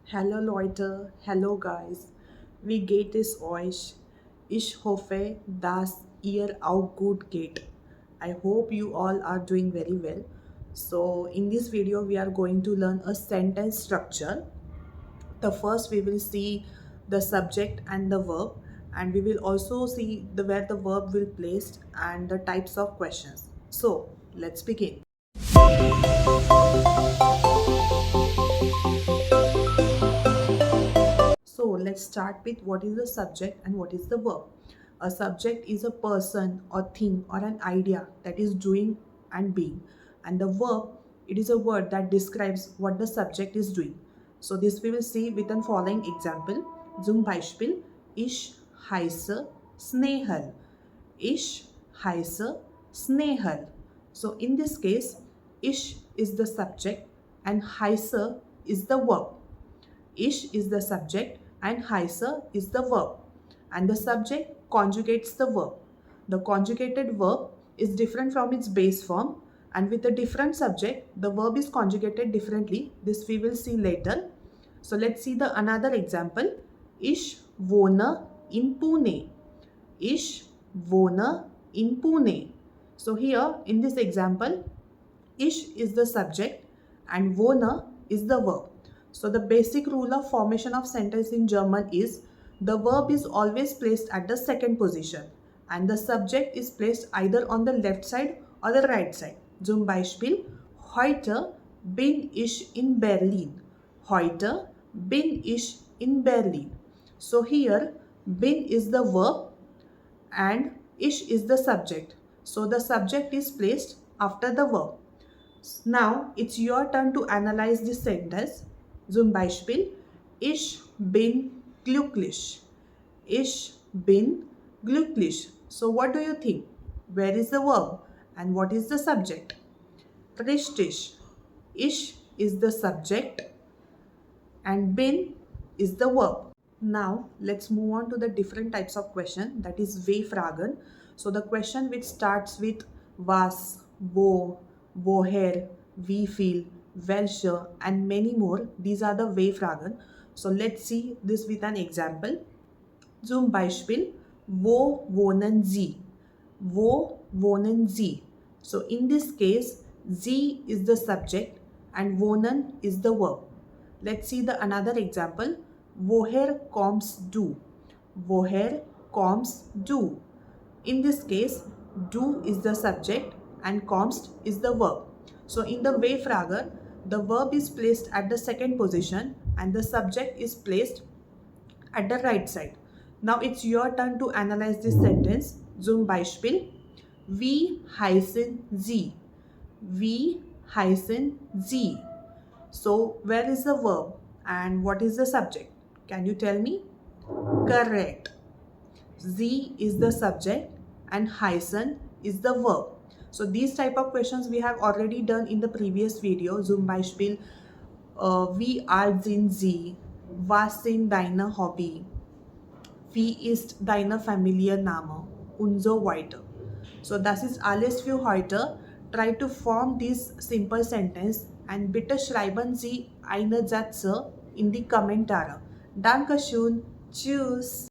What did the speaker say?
Hallo Leute, hello guys. Wie geht es euch? Ich hoffe, dass ihr auch gut geht. I hope you all are doing very well. So in this video we are going to learn a sentence structure. The first we will see the subject and the verb, and we will also see where the verb will placed and the types of questions. So let's begin. So let's start with what is the subject and what is the verb. A subject is a person or thing or an idea that is doing and being. And the verb, it is a word that describes what the subject is doing. So this we will see with the following example. Zum Beispiel, ich heiße Snehal. Ich heiße Snehal. So in this case, ich is the subject and heiße is the verb. Ich is the subject and heiße is the verb. And the subject conjugates the verb. The conjugated verb is different from its base form, and with a different subject, the verb is conjugated differently. This we will see later. So let's see the another example. Ich wohne in Pune. Ich wohne in Pune. So here in this example, ich is the subject and wohne is the verb. So the basic rule of formation of sentence in German is the verb is always placed at the second position and the subject is placed either on the left side or the right side. Zum Beispiel, heute bin ich in Berlin. Heute bin ich in Berlin. So here bin is the verb and ich is the subject. So the subject is placed after the verb. Now it's your turn to analyze this sentence. Zum Beispiel, ich bin glücklich. Ich bin glücklich. So what do you think? Where is the verb and what is the subject? Richtig. Ich is the subject and bin is the verb. Now let's move on to the different types of question, that is W-Fragen. So the question which starts with was, wo, woher, wie viel, welche and many more. These are the W-Fragen. So let's see this with an example. Zum Beispiel, wo wohnen Sie? Wo wohnen Sie? So in this case, Sie is the subject and wohnen is the verb. Let's see the another example. Woher kommst du? Woher kommst du? In this case, du is the subject and kommst is the verb. So in the W-Frage, the verb is placed at the second position and the subject is placed at the right side. Now it's your turn to analyze this sentence. Zum Beispiel, wie heißen Sie? Wie heißen Sie? So where is the verb and what is the subject? Can you tell me? Correct. Sie is the subject and heißen is the verb. So these type of questions we have already done in the previous video. Zum Beispiel, wie alt sind Sie? Was sind deine Hobby? Wie ist deine Familienname? Und so weiter. So das ist alles für heute. Try to form this simple sentence and bitte schreiben Sie eine Sätze in die Kommentare. Dankeschön. Tschüss.